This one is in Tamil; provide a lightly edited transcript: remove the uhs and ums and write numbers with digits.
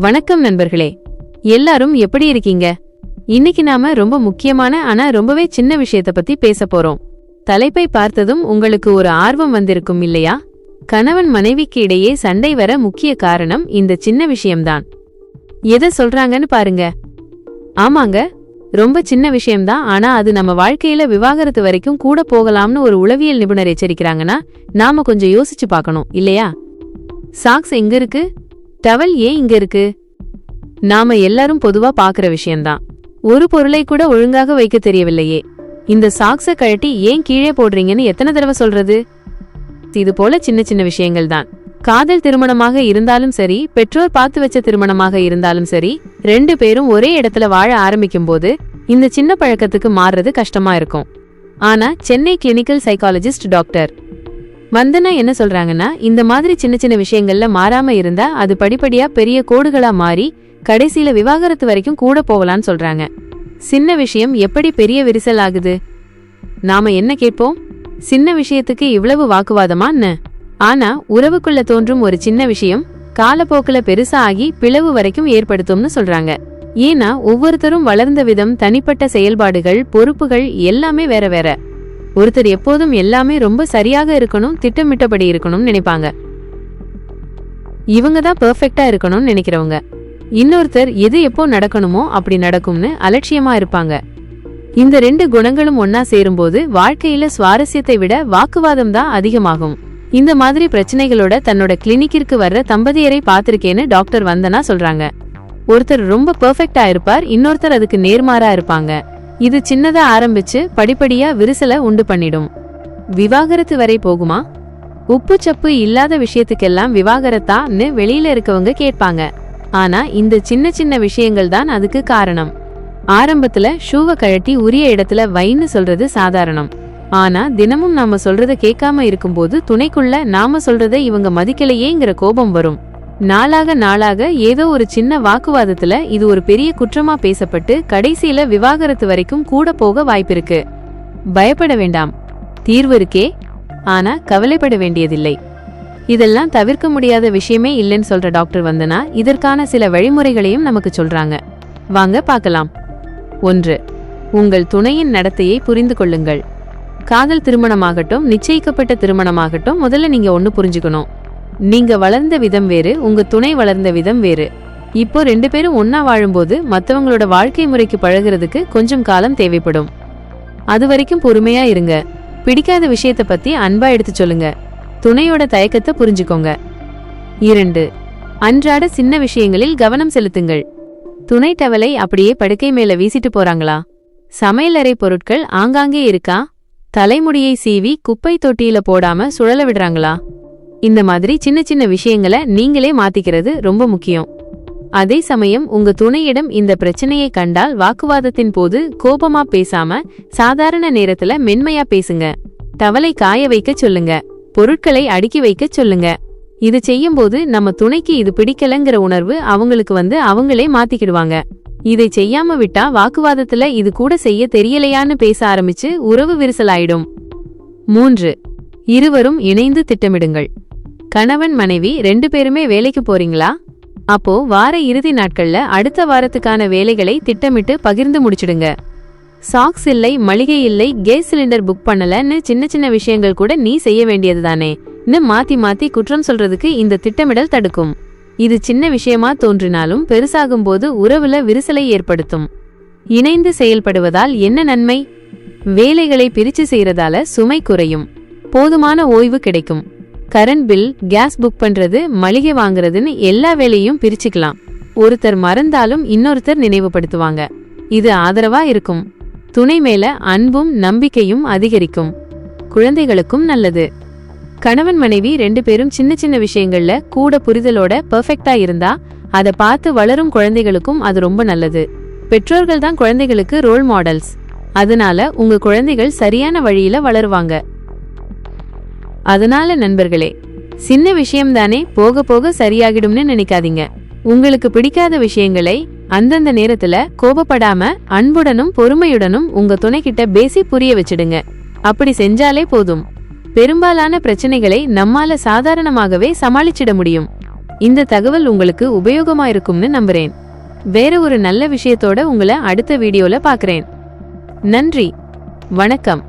வணக்கம் நண்பர்களே, எல்லாரும் எப்படி இருக்கீங்க? இன்னைக்கு நாம ரொம்ப முக்கியமான ஆனா ரொம்பவே சின்ன விஷயத்த பத்தி பேச போறோம். தலைப்பை பார்த்ததும் உங்களுக்கு ஒரு ஆர்வம் வந்திருக்கும் இல்லையா? கணவன் மனைவிக்கு இடையே சண்டை வர முக்கிய காரணம் இந்த சின்ன விஷயம்தான். எதை சொல்றாங்கன்னு பாருங்க. ஆமாங்க, ரொம்ப சின்ன விஷயம்தான், ஆனா அது நம்ம வாழ்க்கையில விவாகரத்து வரைக்கும் கூட போகலாம்னு ஒரு உளவியல் நிபுணர் எச்சரிக்கிறாங்கன்னா நாம கொஞ்சம் யோசிச்சு பார்க்கணும் இல்லையா? சாக்ஸ் எங்க இருக்கு, டவல் ஏன் இங்க இருக்கு? நாம எல்லாரும் பொதுவா பாக்குற விஷயம்தான். ஒரு பொருளை கூட ஒழுங்காக வைக்க தெரியவில்லையே, இந்த சாக்ஸ கழட்டி ஏன் கீழே போடுறீங்கன்னு எத்தனை தடவை சொல்றது? இது போல சின்ன சின்ன விஷயங்கள் தான். காதல் திருமணமாக இருந்தாலும் சரி, பெற்றோர் பார்த்து வச்ச திருமணமாக இருந்தாலும் சரி, ரெண்டு பேரும் ஒரே இடத்துல வாழ ஆரம்பிக்கும் போது இந்த சின்ன பழக்கத்துக்கு மாறுறது கஷ்டமா இருக்கும். ஆனா சென்னை கிளினிக்கல் சைக்காலஜிஸ்ட் டாக்டர் வந்தனா என்ன சொல்றாங்கன்னா, இந்த மாதிரி சின்ன சின்ன விஷயங்கள்ல மாறாம இருந்தா அது படிப்படியா பெரிய கோடுகளா மாறி கடைசியில விவாகரத்து வரைக்கும் கூட போகலான்னு சொல்றாங்க. சின்ன விஷயம் எப்படி பெரிய விரிசல் ஆகுது? நாம என்ன கேட்போம், சின்ன விஷயத்துக்கு இவ்வளவு வாக்குவாதமான்னு? ஆனா உறவுக்குள்ள தோன்றும் ஒரு சின்ன விஷயம் காலப்போக்குல பெருசா ஆகி பிளவு வரைக்கும் ஏற்படுத்தும்னு சொல்றாங்க. ஏன்னா ஒவ்வொருத்தரும் வளர்ந்த விதம், தனிப்பட்ட செயல்பாடுகள், பொறுப்புகள் எல்லாமே வேற வேற. ஒருத்தர் எப்போதும் எல்லாமே ரொம்ப சரியாக இருக்கணும், திட்டமிட்டபடி இருக்கணும்னு நினைப்பாங்க. இவங்க தான் பெர்ஃபெக்ட்டா இருக்கணும்னு நினைக்கிறவங்க. இன்னொருத்தர் எது எப்போ நடக்கணுமோ அப்படி நடக்கும்னு அலட்சியமா இருப்பாங்க. இந்த ரெண்டு குணங்களும் ஒன்னா சேரும்போது வாழ்க்கையில சுவாரஸ்யத்தை விட வாக்குவாதம் தான் அதிகமாகும். இந்த மாதிரி பிரச்சனைகளோட தன்னோட கிளினிக்கிற்கு வர்ற தம்பதியரை பார்த்திருக்கேன்னு டாக்டர் வந்தனா சொல்றாங்க. ஒருத்தர் ரொம்ப பெர்ஃபெக்ட்டா இருப்பார், இன்னொருத்தர் அதுக்கு நேர்மாறா இருப்பாங்க. இது சின்னதா ஆரம்பிச்சு படிப்படியா விரிசலை உண்டு பண்ணிடும். விவாகரத்து வரை போகுமா? உப்பு சப்பு இல்லாத விஷயத்துக்கெல்லாம் விவாகரத்தான்னு வெளியில இருக்கவங்க கேட்பாங்க. ஆனா இந்த சின்ன சின்ன விஷயங்கள் தான் அதுக்கு காரணம். ஆரம்பத்துல ஷூவை கழட்டி உரிய இடத்துல வைன்னு சொல்றது சாதாரணம். ஆனா தினமும் நாம சொல்றத கேட்காம இருக்கும்போது துணைக்குள்ள நாம சொல்றத இவங்க மதிக்கலையேங்கிற கோபம் வரும். நாளாக நாளாக ஏதோ ஒரு சின்ன வாக்குவாதத்துல இது ஒரு பெரிய குற்றமா பேசப்பட்டு கடைசியில விவாகரத்து வரைக்கும் கூட போக வாய்ப்பிருக்கு. பயப்பட வேண்டாம், தீர்வு இருக்கே. ஆனா கவலைப்பட வேண்டியதில்லை. இதெல்லாம் தவிர்க்க முடியாத விஷயமே இல்லைன்னு சொல்ற டாக்டர் வந்தனா இதற்கான சில வழிமுறைகளையும் நமக்கு சொல்றாங்க. வாங்க பார்க்கலாம். 1. உங்கள் துணையின் நடத்தையை புரிந்து கொள்ளுங்கள். காதல் திருமணமாகட்டும், நிச்சயிக்கப்பட்ட திருமணமாகட்டும், முதல்ல நீங்க ஒன்னு புரிஞ்சுக்கணும். நீங்க வளர்ந்த விதம் வேறு, உங்க துணை வளர்ந்த விதம் வேறு. இப்போ ரெண்டு பேரும் ஒன்னா வாழும்போது மற்றவங்களோட வாழ்க்கை முறைக்கு பழகிறதுக்கு கொஞ்சம் காலம் தேவைப்படும். அது வரைக்கும் பொறுமையா இருங்க. பிடிக்காத விஷயத்த பத்தி அன்பா எடுத்து சொல்லுங்க. துணையோட தயக்கத்தை புரிஞ்சுக்கோங்க. 2. அன்றாட சின்ன விஷயங்களில் கவனம் செலுத்துங்கள். துணை டவலை அப்படியே படுக்கை மேல வீசிட்டு போறாங்களா? சமையலறை பொருட்கள் ஆங்காங்கே இருக்கா? தலைமுடியை சீவி குப்பை தொட்டியில போடாம சுழல விடுறாங்களா? இந்த மாதிரி சின்ன சின்ன விஷயங்களை நீங்களே மாத்திக்கிறது ரொம்ப முக்கியம். அதே சமயம் உங்க துணையிடம் இந்த பிரச்சனையை கண்டால் வாக்குவாதத்தின் போது கோபமா பேசாம சாதாரண நேரத்துல மென்மையா பேசுங்க. டவலை காய வைக்க சொல்லுங்க, பொருட்களை அடுக்கி வைக்க சொல்லுங்க. இது செய்யும் போது நம்ம துணைக்கு இது பிடிக்கலங்கிற உணர்வு அவங்களுக்கு அவங்களே மாத்திக்கிடுவாங்க. இதை செய்யாம விட்டா வாக்குவாதத்துல இது கூட செய்ய தெரியலையான்னு பேச ஆரம்பிச்சு உறவு விரிசலாயிடும். 3. இருவரும் இணைந்து திட்டமிடுங்கள். கணவன் மனைவி ரெண்டு பேருமே வேலைக்கு போறீங்களா? அப்போ வார இறுதி நாட்கள்ல அடுத்த வாரத்துக்கான வேலைகளை திட்டமிட்டு பகிர்ந்து முடிச்சிடுங்க. சாக்ஸ் இல்லை, மளிகை இல்லை, கேஸ் சிலிண்டர் புக் பண்ணலன்னு சின்ன சின்ன விஷயங்கள் கூட நீ செய்ய வேண்டியது தானே மாத்தி மாத்தி குற்றம் சொல்றதுக்கு இந்த திட்டமிடல் தடுக்கும். இது சின்ன விஷயமா தோன்றினாலும் பெருசாகும் போது உறவுல விரிசலை ஏற்படுத்தும். இணைந்து செயல்படுவதால் என்ன நன்மை? வேலைகளை பிரிச்சு செய்யறதால சுமை குறையும், போதுமான ஓய்வு கிடைக்கும். கரண்ட் பில், கேஸ் புக் பண்றது, மளிகை வாங்குறதுன்னு எல்லா வேலையும் பிரிச்சுக்கலாம். ஒருத்தர் மறந்தாலும் இன்னொருத்தர் நினைவுபடுத்துவாங்க. இது ஆதரவா இருக்கும். துணை மேல அன்பும் நம்பிக்கையும் அதிகரிக்கும். குழந்தைகளுக்கும் நல்லது. கணவன் மனைவி ரெண்டு பேரும் சின்ன சின்ன விஷயங்கள்ல கூட புரிதலோட பெர்ஃபெக்ட்டா இருந்தா அதை பார்த்து வளரும் குழந்தைகளுக்கும் அது ரொம்ப நல்லது. பெற்றோர்கள் தான் குழந்தைகளுக்கு ரோல் மாடல்ஸ். அதனால உங்க குழந்தைகள் சரியான வழியில வளருவாங்க. அதனால நண்பர்களே, சின்ன விஷயம்தானே போக போக சரியாகிடும்னு நினைக்காதீங்க. உங்களுக்கு பிடிக்காத விஷயங்களை அந்தந்த நேரத்துல கோபப்படாம அன்புடனும் பொறுமையுடனும் உங்க துணைக்கிட்ட பேசி புரிய வச்சிடுங்க. அப்படி செஞ்சாலே போதும். பெரும்பாலான பிரச்சனைகளை நம்மால சாதாரணமாகவே சமாளிச்சிட முடியும். இந்த தகவல் உங்களுக்கு உபயோகமா இருக்கும்னு நம்புறேன். வேற ஒரு நல்ல விஷயத்தோட உங்களை அடுத்த வீடியோல பார்க்கறேன். நன்றி, வணக்கம்.